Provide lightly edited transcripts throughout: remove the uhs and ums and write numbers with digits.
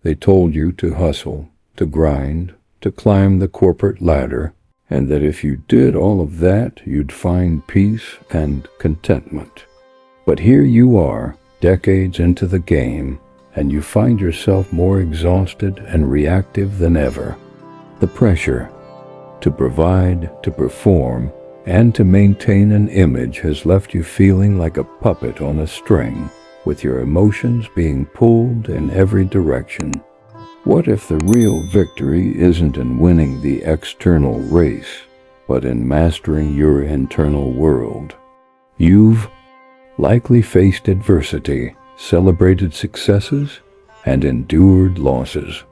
They told you to hustle, to grind, to climb the corporate ladder, and that if you did all of that, you'd find peace and contentment. But here you are, decades into the game, and you find yourself more exhausted and reactive than ever. The pressure to provide, to perform, and to maintain an image has left you feeling like a puppet on a string, with your emotions being pulled in every direction. What if the real victory isn't in winning the external race, but in mastering your internal world? You've likely faced adversity, celebrated successes, and endured losses.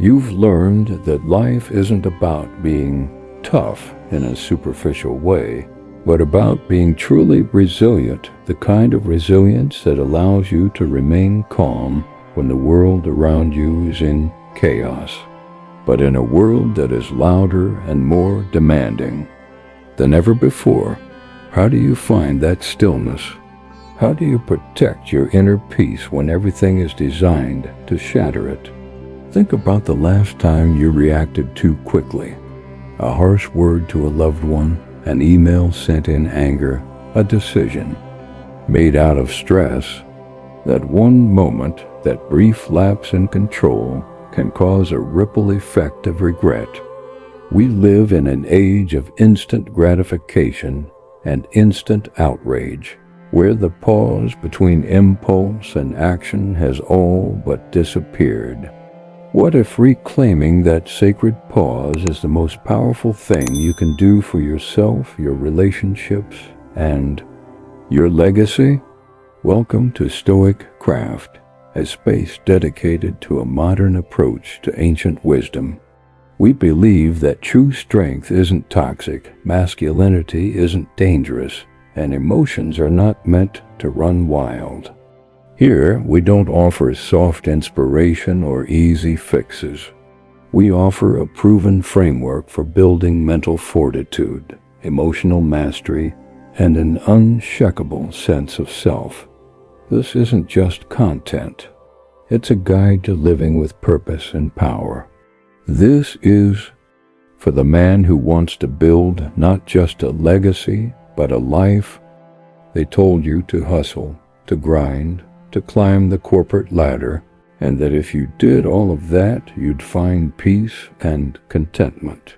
You've learned that life isn't about being tough in a superficial way, but about being truly resilient, the kind of resilience that allows you to remain calm when the world around you is in chaos. But in a world that is louder and more demanding than ever before, how do you find that stillness? How do you protect your inner peace when everything is designed to shatter it? Think about the last time you reacted too quickly. A harsh word to a loved one, an email sent in anger, a decision made out of stress. That one moment, that brief lapse in control, can cause a ripple effect of regret. We live in an age of instant gratification and instant outrage, where the pause between impulse and action has all but disappeared. What if reclaiming that sacred pause is the most powerful thing you can do for yourself, your relationships, and your legacy? Welcome to StoicCraft, a space dedicated to a modern approach to ancient wisdom. We believe that true strength isn't toxic, masculinity isn't dangerous, and emotions are not meant to run wild. Here, we don't offer soft inspiration or easy fixes. We offer a proven framework for building mental fortitude, emotional mastery, and an unshakable sense of self. This isn't just content. It's a guide to living with purpose and power. This is for the man who wants to build not just a legacy, but a life. They told you to hustle, to grind, to climb the corporate ladder, and that if you did all of that, you'd find peace and contentment.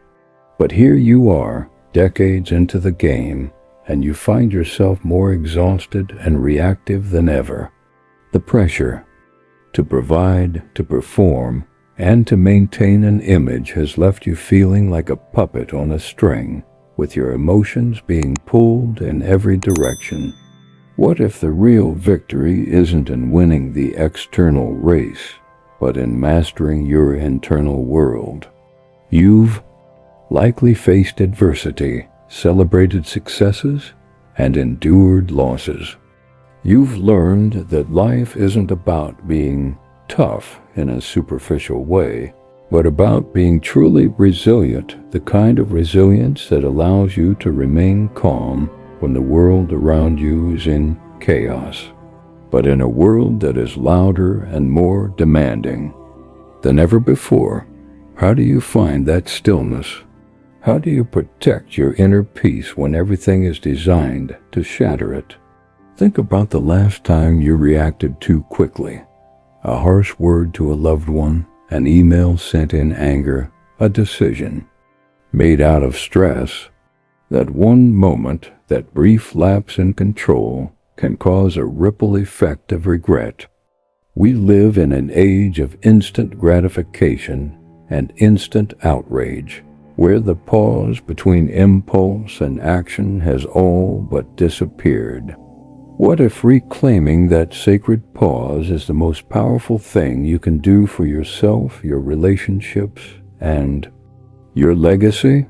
But here you are, decades into the game, and you find yourself more exhausted and reactive than ever. The pressure to provide, to perform, and to maintain an image has left you feeling like a puppet on a string, with your emotions being pulled in every direction. What if the real victory isn't in winning the external race, but in mastering your internal world? You've likely faced adversity, celebrated successes, and endured losses. You've learned that life isn't about being tough in a superficial way, but about being truly resilient, the kind of resilience that allows you to remain calm when the world around you is in chaos. But in a world that is louder and more demanding than ever before, how do you find that stillness? How do you protect your inner peace when everything is designed to shatter it? Think about the last time you reacted too quickly. A harsh word to a loved one, an email sent in anger, a decision made out of stress. That one moment, that brief lapse in control, can cause a ripple effect of regret. We live in an age of instant gratification and instant outrage, where the pause between impulse and action has all but disappeared. What if reclaiming that sacred pause is the most powerful thing you can do for yourself, your relationships, and your legacy?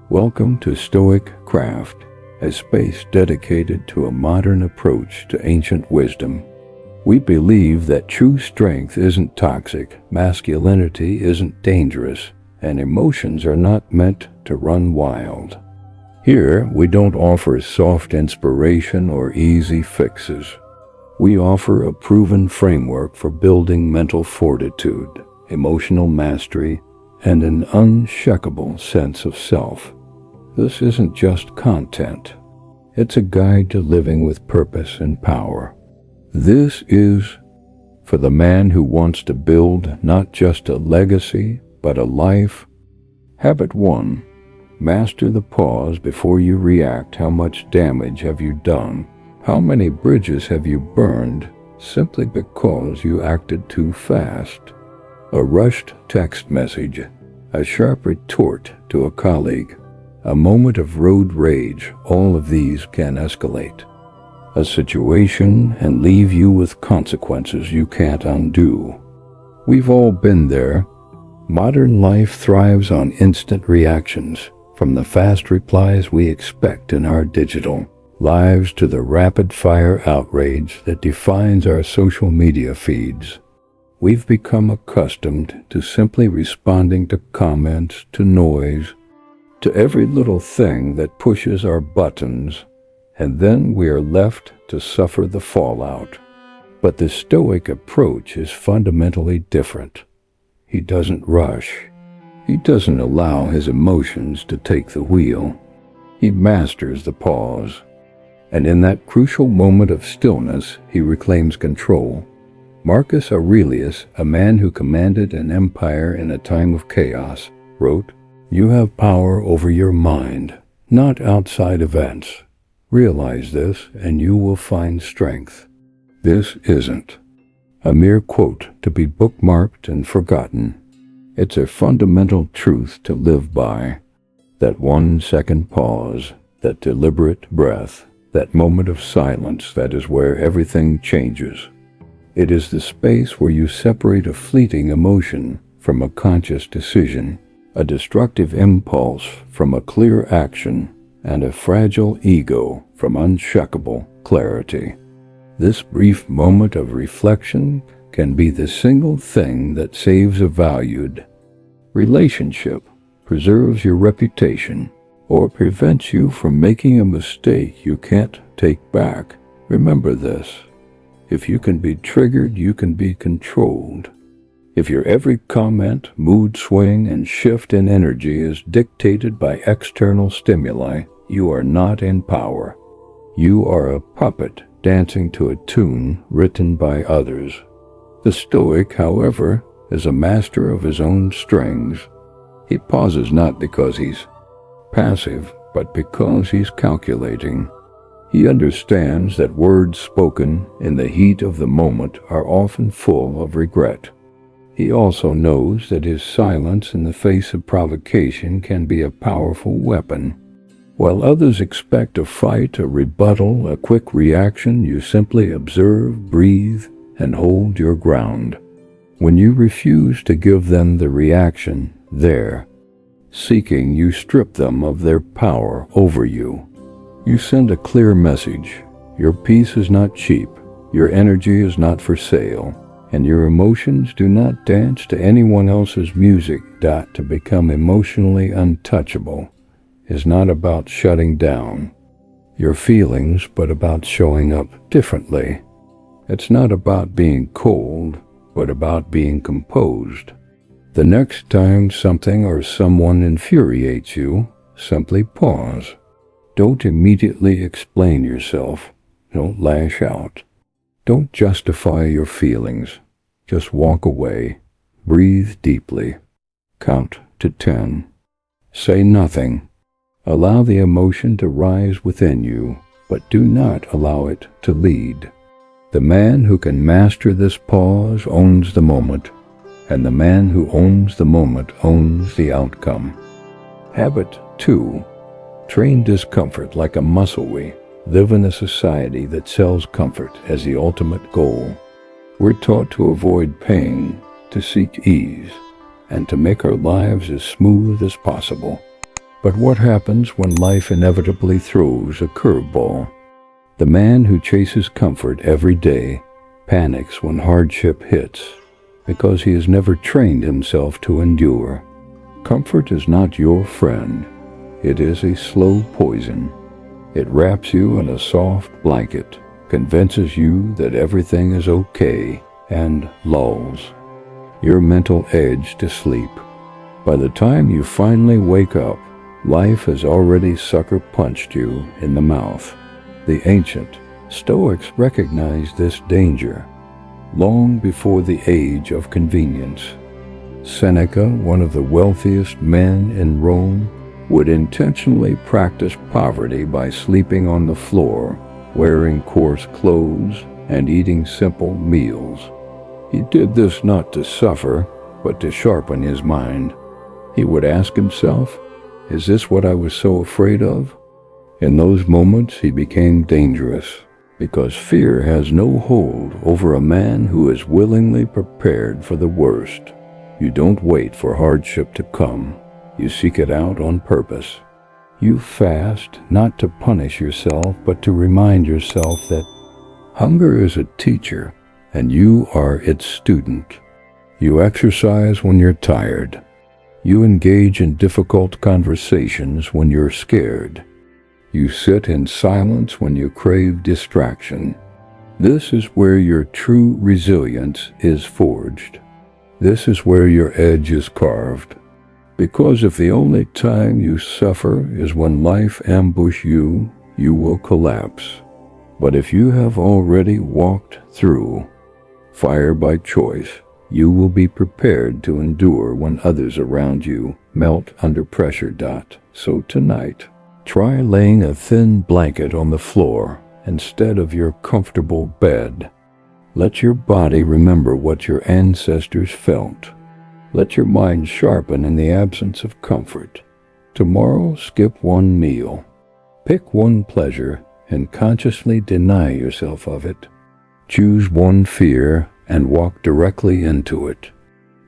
Welcome to StoicCraft, a space dedicated to a modern approach to ancient wisdom. We believe that true strength isn't toxic, masculinity isn't dangerous, and emotions are not meant to run wild. Here, we don't offer soft inspiration or easy fixes. We offer a proven framework for building mental fortitude, emotional mastery, and an unshakable sense of self. This isn't just content. It's a guide to living with purpose and power. This is for the man who wants to build not just a legacy, but a life. Habit 1. Master the pause before you react. How much damage have you done? How many bridges have you burned simply because you acted too fast? A rushed text message, a sharp retort to a colleague, a moment of road rage, all of these can escalate a situation and leave you with consequences you can't undo. We've all been there. Modern life thrives on instant reactions, from the fast replies we expect in our digital lives to the rapid-fire outrage that defines our social media feeds. We've become accustomed to simply responding to comments, to noise, to every little thing that pushes our buttons, and then we are left to suffer the fallout. But the Stoic approach is fundamentally different. He doesn't rush. He doesn't allow his emotions to take the wheel. He masters the pause. And in that crucial moment of stillness, he reclaims control. Marcus Aurelius, a man who commanded an empire in a time of chaos, wrote, "You have power over your mind, not outside events. Realize this, and you will find strength." This isn't a mere quote to be bookmarked and forgotten. It's a fundamental truth to live by. That 1-second pause, that deliberate breath, that moment of silence, that is where everything changes. It is the space where you separate a fleeting emotion from a conscious decision, a destructive impulse from a clear action, and a fragile ego from unshakable clarity. This brief moment of reflection can be the single thing that saves a valued relationship, preserves your reputation, or prevents you from making a mistake you can't take back. Remember this. If you can be triggered, you can be controlled. If your every comment, mood swing, and shift in energy is dictated by external stimuli, you are not in power. You are a puppet dancing to a tune written by others. The Stoic, however, is a master of his own strings. He pauses not because he's passive, but because he's calculating. He understands that words spoken in the heat of the moment are often full of regret. He also knows that his silence in the face of provocation can be a powerful weapon. While others expect a fight, a rebuttal, a quick reaction, you simply observe, breathe, and hold your ground. When you refuse to give them the reaction there, seeking, you strip them of their power over you. You send a clear message. Your peace is not cheap, your energy is not for sale, and your emotions do not dance to anyone else's music. To become emotionally untouchable is not about shutting down your feelings, but about showing up differently. It's not about being cold, but about being composed. The next time something or someone infuriates you, simply pause. Don't immediately explain yourself. Don't lash out. Don't justify your feelings. Just walk away. Breathe deeply. Count to 10. Say nothing. Allow the emotion to rise within you, but do not allow it to lead. The man who can master this pause owns the moment, and the man who owns the moment owns the outcome. Habit 2. Train discomfort like a muscle. We live in a society that sells comfort as the ultimate goal. We're taught to avoid pain, to seek ease, and to make our lives as smooth as possible. But what happens when life inevitably throws a curveball? The man who chases comfort every day panics when hardship hits because he has never trained himself to endure. Comfort is not your friend. It is a slow poison. It wraps you in a soft blanket, convinces you that everything is okay, and lulls. your mental edge to sleep. By the time you finally wake up, life has already sucker punched you in the mouth. The ancient Stoics recognized this danger long before the age of convenience. Seneca, one of the wealthiest men in Rome, would intentionally practice poverty by sleeping on the floor, wearing coarse clothes, and eating simple meals. He did this not to suffer, but to sharpen his mind. He would ask himself, "Is this what I was so afraid of?" In those moments he became dangerous, because fear has no hold over a man who is willingly prepared for the worst. You don't wait for hardship to come. You seek it out on purpose. You fast not to punish yourself, but to remind yourself that hunger is a teacher, and you are its student. You exercise when you're tired. You engage in difficult conversations when you're scared. You sit in silence when you crave distraction. This is where your true resilience is forged. This is where your edge is carved. Because if the only time you suffer is when life ambushes you, you will collapse. But if you have already walked through fire by choice, you will be prepared to endure when others around you melt under pressure. So tonight, try laying a thin blanket on the floor instead of your comfortable bed. Let your body remember what your ancestors felt. Let your mind sharpen in the absence of comfort. Tomorrow, skip one meal. Pick one pleasure and consciously deny yourself of it. Choose one fear and walk directly into it.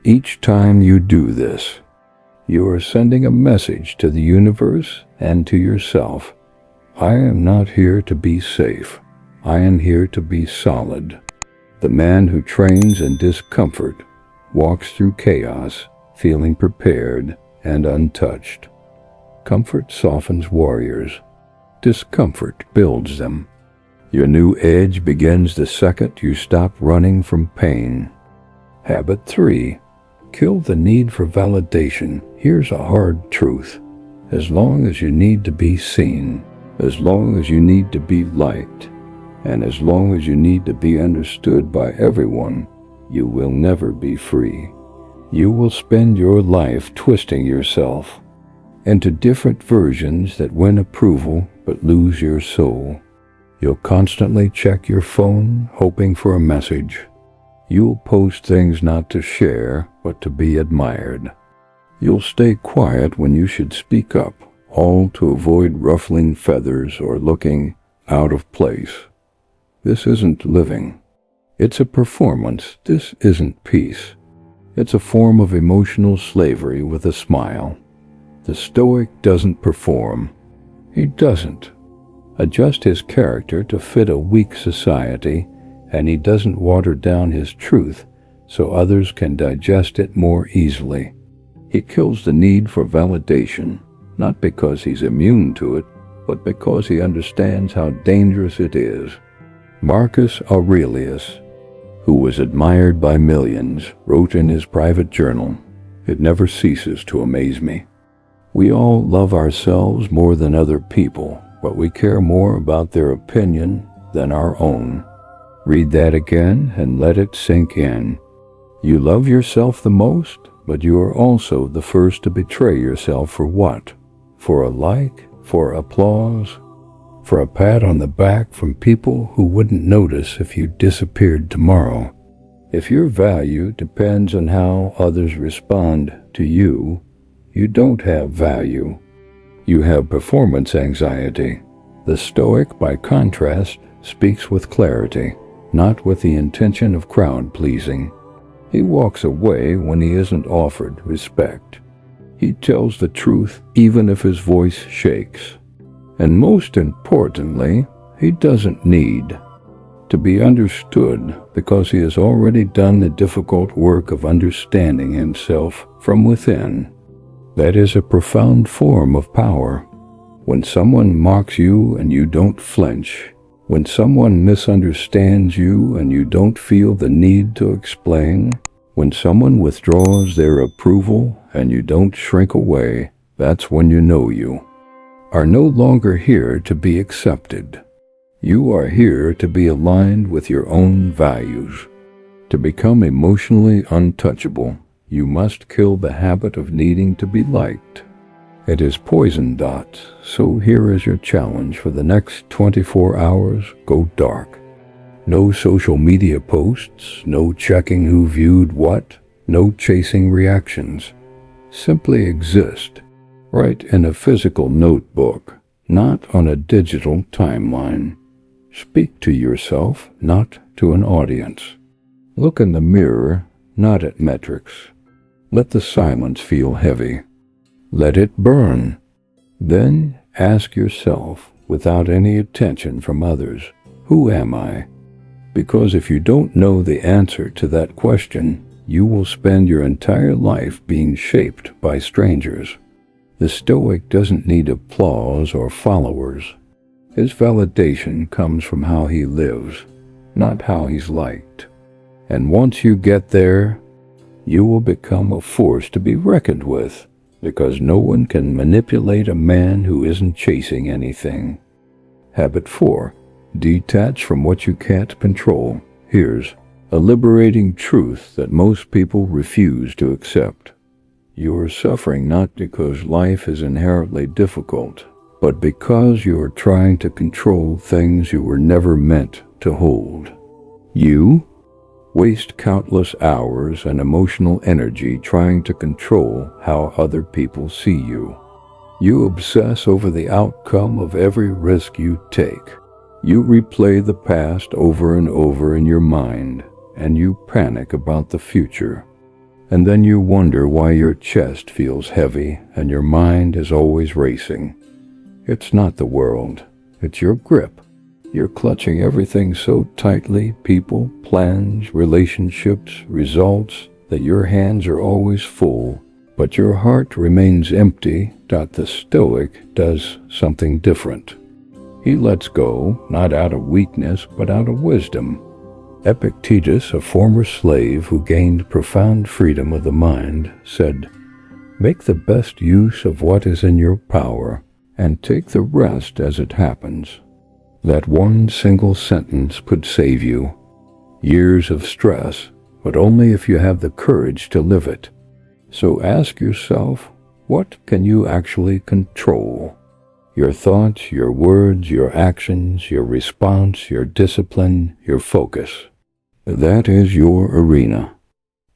Each time you do this, you are sending a message to the universe and to yourself. I am not here to be safe. I am here to be solid. The man who trains in discomfort walks through chaos, feeling prepared and untouched. Comfort softens warriors. Discomfort builds them. Your new edge begins the second you stop running from pain. Habit 3. Kill the need for validation. Here's a hard truth. As long as you need to be seen, as long as you need to be liked, and as long as you need to be understood by everyone, you will never be free. You will spend your life twisting yourself into different versions that win approval but lose your soul. You'll constantly check your phone, hoping for a message. You'll post things not to share, but to be admired. You'll stay quiet when you should speak up, all to avoid ruffling feathers or looking out of place. This isn't living. It's a performance. This isn't peace. It's a form of emotional slavery with a smile. The Stoic doesn't perform. He doesn't adjust his character to fit a weak society, and he doesn't water down his truth so others can digest it more easily. He kills the need for validation, not because he's immune to it, but because he understands how dangerous it is. Marcus Aurelius, who was admired by millions, wrote in his private journal, "It never ceases to amaze me. We all love ourselves more than other people, but we care more about their opinion than our own." Read that again and let it sink in. You love yourself the most, but you are also the first to betray yourself for what? For a like? For applause? For a pat on the back from people who wouldn't notice if you disappeared tomorrow? If your value depends on how others respond to you, you don't have value. You have performance anxiety. The Stoic, by contrast, speaks with clarity, not with the intention of crowd-pleasing. He walks away when he isn't offered respect. He tells the truth even if his voice shakes. And most importantly, he doesn't need to be understood because he has already done the difficult work of understanding himself from within. That is a profound form of power. When someone mocks you and you don't flinch, when someone misunderstands you and you don't feel the need to explain, When someone withdraws their approval and you don't shrink away, that's when you know you are no longer here to be accepted. You are here to be aligned with your own values. To become emotionally untouchable, you must kill the habit of needing to be liked. It is poison. So here is your challenge for the next 24 hours. Go dark. No social media posts, no checking who viewed what, no chasing reactions. Simply exist. Write in a physical notebook, not on a digital timeline. Speak to yourself, not to an audience. Look in the mirror, not at metrics. Let the silence feel heavy. Let it burn. Then ask yourself, without any attention from others, who am I? Because if you don't know the answer to that question, you will spend your entire life being shaped by strangers. The Stoic doesn't need applause or followers. His validation comes from how he lives, not how he's liked. And once you get there, you will become a force to be reckoned with, because no one can manipulate a man who isn't chasing anything. Habit 4. Detach from what you can't control. Here's a liberating truth that most people refuse to accept. You are suffering not because life is inherently difficult, but because you are trying to control things you were never meant to hold. You waste countless hours and emotional energy trying to control how other people see you. You obsess over the outcome of every risk you take. You replay the past over and over in your mind, and you panic about the future. And then you wonder why your chest feels heavy and your mind is always racing. It's not the world, it's your grip. You're clutching everything so tightly, people, plans, relationships, results, that your hands are always full, but your heart remains empty. The Stoic does something different. He lets go, not out of weakness, but out of wisdom. Epictetus, a former slave who gained profound freedom of the mind, said, "Make the best use of what is in your power, and take the rest as it happens." That one single sentence could save you years of stress, but only if you have the courage to live it. So ask yourself, what can you actually control? Your thoughts, your words, your actions, your response, your discipline, your focus. That is your arena.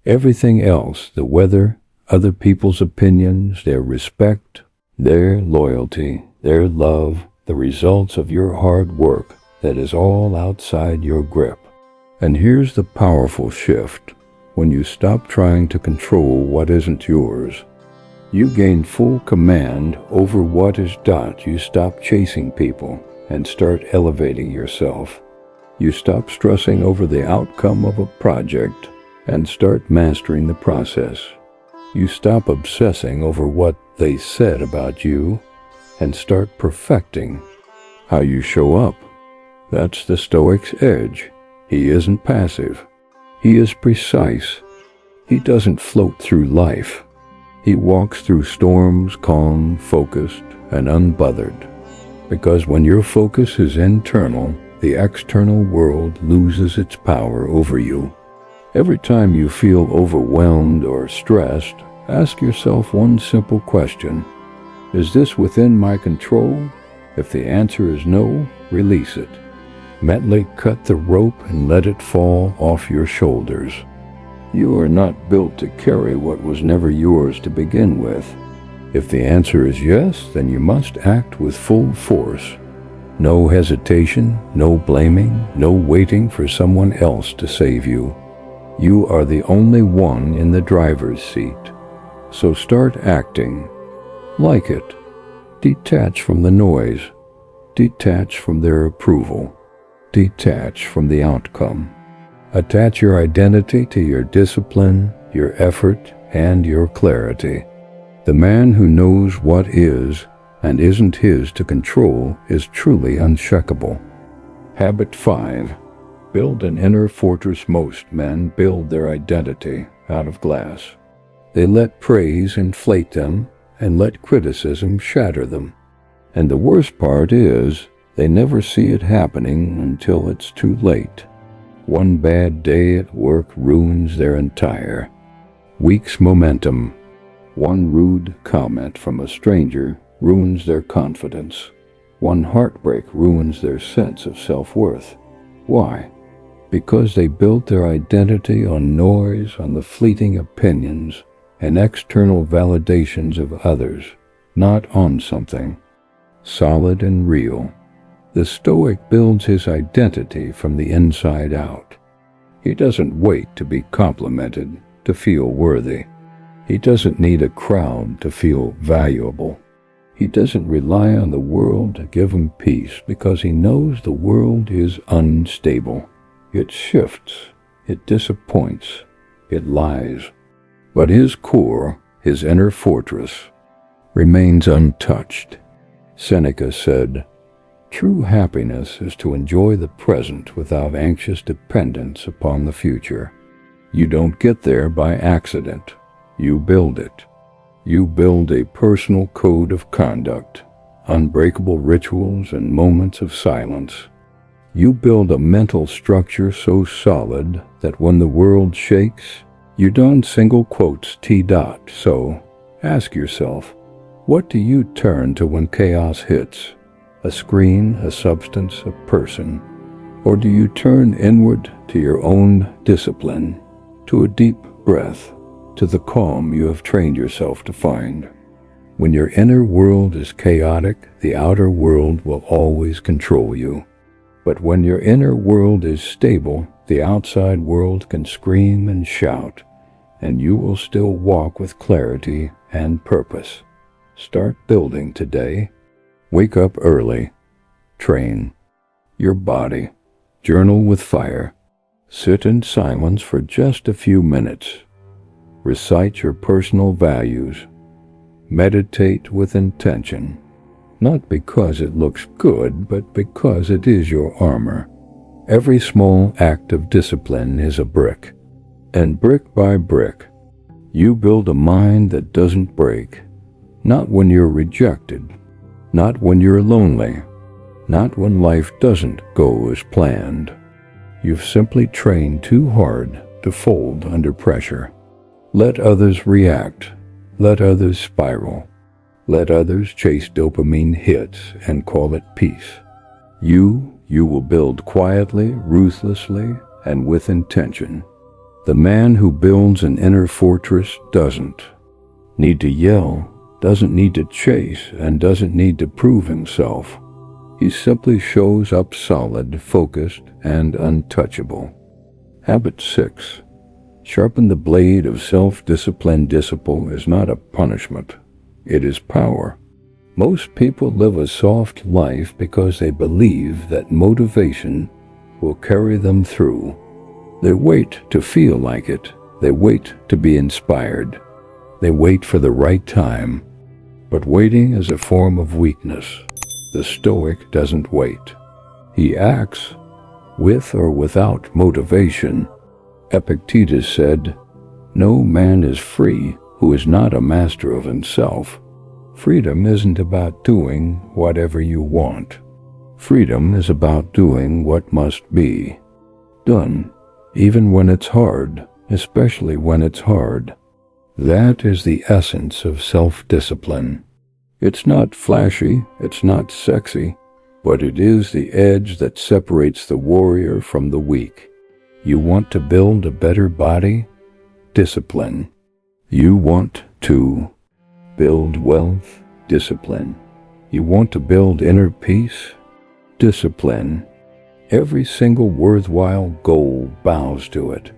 Everything else, the weather, other people's opinions, their respect, their loyalty, their love, the results of your hard work, that is all outside your grip. And here's the powerful shift. When you stop trying to control what isn't yours, you gain full command over what is. You stop chasing people and start elevating yourself. You stop stressing over the outcome of a project and start mastering the process. You stop obsessing over what they said about you and start perfecting how you show up. That's the Stoic's edge. He isn't passive. He is precise. He doesn't float through life. He walks through storms calm, focused, and unbothered. Because when your focus is internal, the external world loses its power over you. Every time you feel overwhelmed or stressed, ask yourself one simple question. Is this within my control? If the answer is no, release it. Mentally cut the rope and let it fall off your shoulders. You are not built to carry what was never yours to begin with. If the answer is yes, then you must act with full force. No hesitation, no blaming, no waiting for someone else to save you. You are the only one in the driver's seat. So start acting. Like it. Detach from the noise. Detach from their approval. Detach from the outcome. Attach your identity to your discipline, your effort, and your clarity. The man who knows what is and isn't his to control is truly unshakable. Habit 5. Build an inner fortress. Most men build their identity out of glass. They let praise inflate them and let criticism shatter them. And the worst part is, they never see it happening until it's too late. One bad day at work ruins their entire week's momentum. One rude comment from a stranger ruins their confidence. One heartbreak ruins their sense of self-worth. Why? Because they built their identity on noise, on the fleeting opinions and external validations of others, not on something solid and real. The Stoic builds his identity from the inside out. He doesn't wait to be complimented to feel worthy. He doesn't need a crowd to feel valuable. He doesn't rely on the world to give him peace because he knows the world is unstable. It shifts, it disappoints, it lies. But his core, his inner fortress, remains untouched. Seneca said, "True happiness is to enjoy the present without anxious dependence upon the future." You don't get there by accident. You build it. You build a personal code of conduct, unbreakable rituals and moments of silence. You build a mental structure so solid that when the world shakes, you don't single quotes T. So, ask yourself, what do you turn to when chaos hits? A screen, a substance, a person? Or do you turn inward to your own discipline, to a deep breath, to the calm you have trained yourself to find? When your inner world is chaotic, the outer world will always control you. But when your inner world is stable, the outside world can scream and shout, and you will still walk with clarity and purpose. Start building today. Wake up early. Train your body. Journal with fire. Sit in silence for just a few minutes. Recite your personal values. Meditate with intention. Not because it looks good, but because it is your armor. Every small act of discipline is a brick. And brick by brick, you build a mind that doesn't break. Not when you're rejected. Not when you're lonely. Not when life doesn't go as planned. You've simply trained too hard to fold under pressure. Let others react. Let others spiral. Let others chase dopamine hits and call it peace. You will build quietly, ruthlessly, and with intention. The man who builds an inner fortress doesn't need to yell, doesn't need to chase, and doesn't need to prove himself. He simply shows up solid, focused, and untouchable. Habit 6. Sharpen the blade of self-discipline. Discipline is not a punishment. It is power. Most people live a soft life because they believe that motivation will carry them through. They wait to feel like it. They wait to be inspired. They wait for the right time. But waiting is a form of weakness. The Stoic doesn't wait. He acts, with or without motivation. Epictetus said, "No man is free who is not a master of himself." Freedom isn't about doing whatever you want. Freedom is about doing what must be done, even when it's hard, especially when it's hard. That is the essence of self-discipline. It's not flashy, it's not sexy, but it is the edge that separates the warrior from the weak. You want to build a better body? Discipline. You want to build wealth? Discipline. You want to build inner peace? Discipline. Every single worthwhile goal bows to it.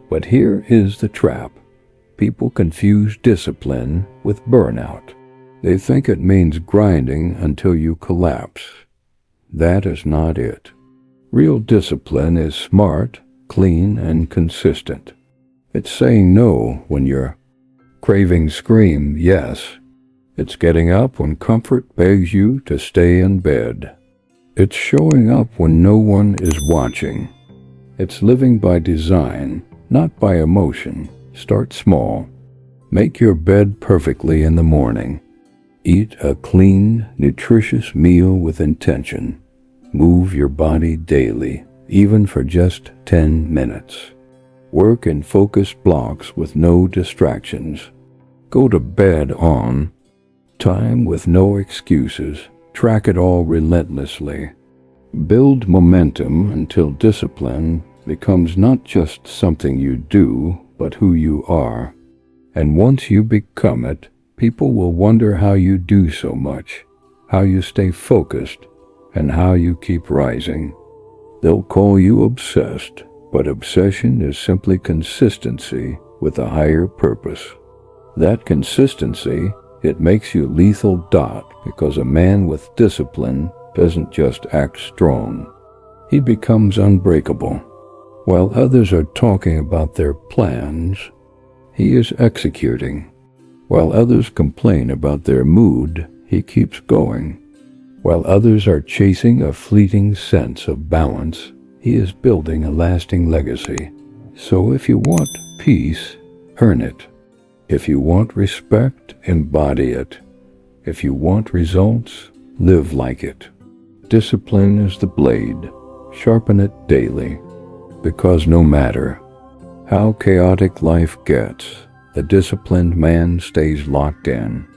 But here is the trap. People confuse discipline with burnout. They think it means grinding until you collapse. That is not it. Real discipline is smart, clean, and consistent. It's saying no when your cravings scream yes. It's getting up when comfort begs you to stay in bed. It's showing up when no one is watching. It's living by design, not by emotion. Start small. Make your bed perfectly in the morning. Eat a clean, nutritious meal with intention. Move your body daily, even for just 10 minutes. Work in focused blocks with no distractions. Go to bed on time with no excuses. Track it all relentlessly. Build momentum until discipline becomes not just something you do, but who you are. And once you become it, people will wonder how you do so much, how you stay focused, and how you keep rising. They'll call you obsessed, but obsession is simply consistency with a higher purpose. That consistency, it makes you lethal because a man with discipline doesn't just act strong. He becomes unbreakable. While others are talking about their plans, he is executing. While others complain about their mood, he keeps going. While others are chasing a fleeting sense of balance, he is building a lasting legacy. So if you want peace, earn it. If you want respect, embody it. If you want results, live like it. Discipline is the blade. Sharpen it daily. Because no matter how chaotic life gets, the disciplined man stays locked in.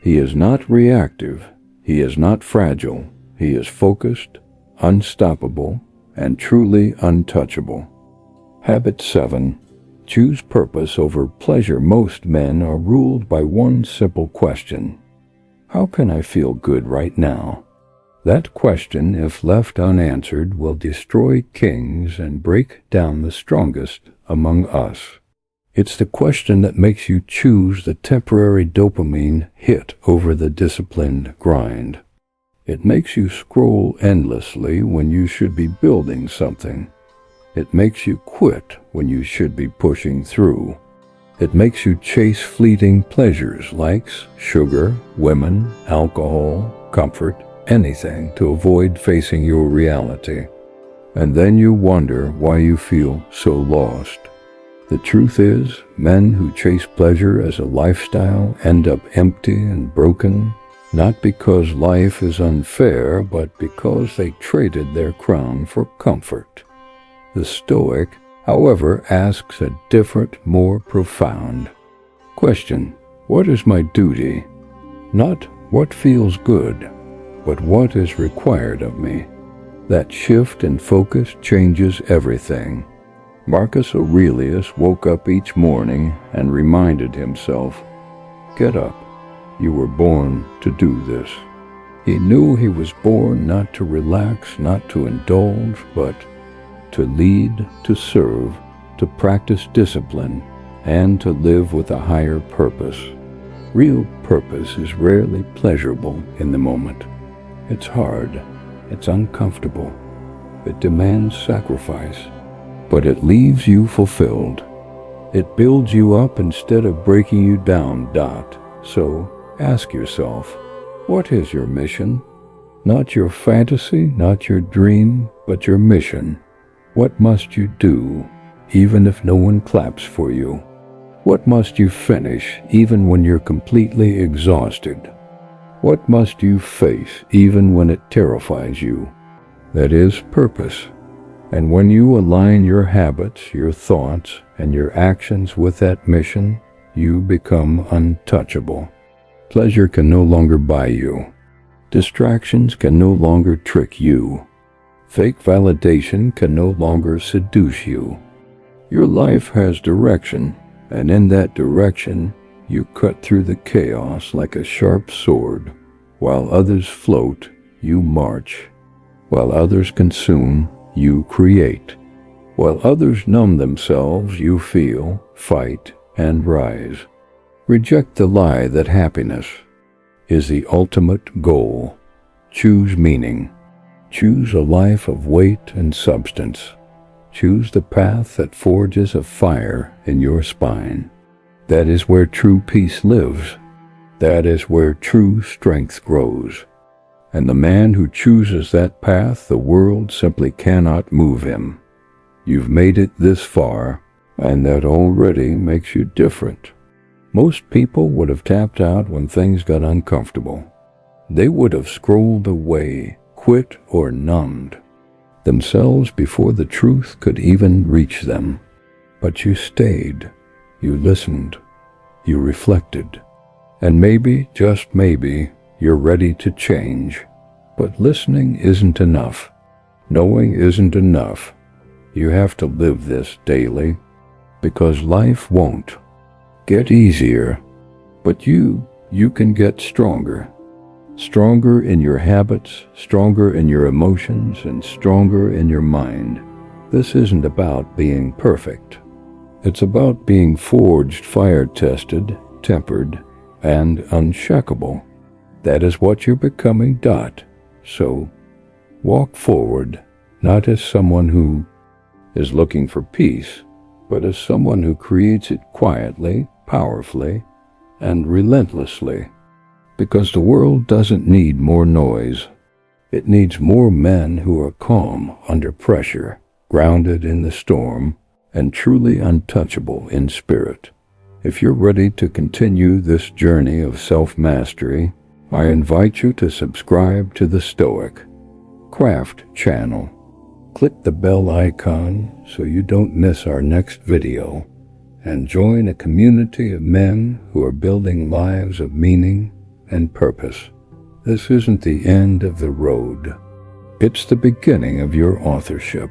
He is not reactive. He is not fragile. He is focused, unstoppable, and truly untouchable. Habit 7. Choose purpose over pleasure. Most men are ruled by one simple question. How can I feel good right now? That question, if left unanswered, will destroy kings and break down the strongest among us. It's the question that makes you choose the temporary dopamine hit over the disciplined grind. It makes you scroll endlessly when you should be building something. It makes you quit when you should be pushing through. It makes you chase fleeting pleasures, likes, sugar, women, alcohol, comfort, anything to avoid facing your reality. And then you wonder why you feel so lost. The truth is, men who chase pleasure as a lifestyle end up empty and broken, not because life is unfair, but because they traded their crown for comfort. The Stoic, however, asks a different, more profound question. What is my duty? Not what feels good, but what is required of me. That shift in focus changes everything. Marcus Aurelius woke up each morning and reminded himself, "Get up. You were born to do this." He knew he was born not to relax, not to indulge, but to lead, to serve, to practice discipline, and to live with a higher purpose. Real purpose is rarely pleasurable in the moment. It's hard, it's uncomfortable, it demands sacrifice, but it leaves you fulfilled. It builds you up instead of breaking you down. So ask yourself, what is your mission? Not your fantasy, not your dream, but your mission. What must you do, even if no one claps for you? What must you finish, even when you're completely exhausted? What must you face, even when it terrifies you? That is purpose. And when you align your habits, your thoughts, and your actions with that mission, you become untouchable. Pleasure can no longer buy you. Distractions can no longer trick you. Fake validation can no longer seduce you. Your life has direction, and in that direction, you cut through the chaos like a sharp sword. While others float, you march. While others consume, you create. While others numb themselves, you feel, fight, and rise. Reject the lie that happiness is the ultimate goal. Choose meaning. Choose a life of weight and substance. Choose the path that forges a fire in your spine. That is where true peace lives. That is where true strength grows. And the man who chooses that path, the world simply cannot move him. You've made it this far. and that already makes you different. Most people would have tapped out when things got uncomfortable. They would have scrolled away, quit, or numbed themselves before the truth could even reach them. But you stayed, you listened, you reflected, and maybe, just maybe, you're ready to change. But listening isn't enough. Knowing isn't enough. You have to live this daily, because life won't get easier, but you can get stronger. Stronger in your habits, stronger in your emotions, and stronger in your mind. This isn't about being perfect. It's about being forged, fire-tested, tempered, and unshakable. That is what you're becoming. So, walk forward, not as someone who is looking for peace, but as someone who creates it quietly, powerfully, and relentlessly. Because the world doesn't need more noise. It needs more men who are calm under pressure, grounded in the storm, and truly untouchable in spirit. If you're ready to continue this journey of self-mastery, I invite you to subscribe to the StoicCraft channel. Click the bell icon so you don't miss our next video, and join a community of men who are building lives of meaning and purpose. This isn't the end of the road. It's the beginning of your authorship.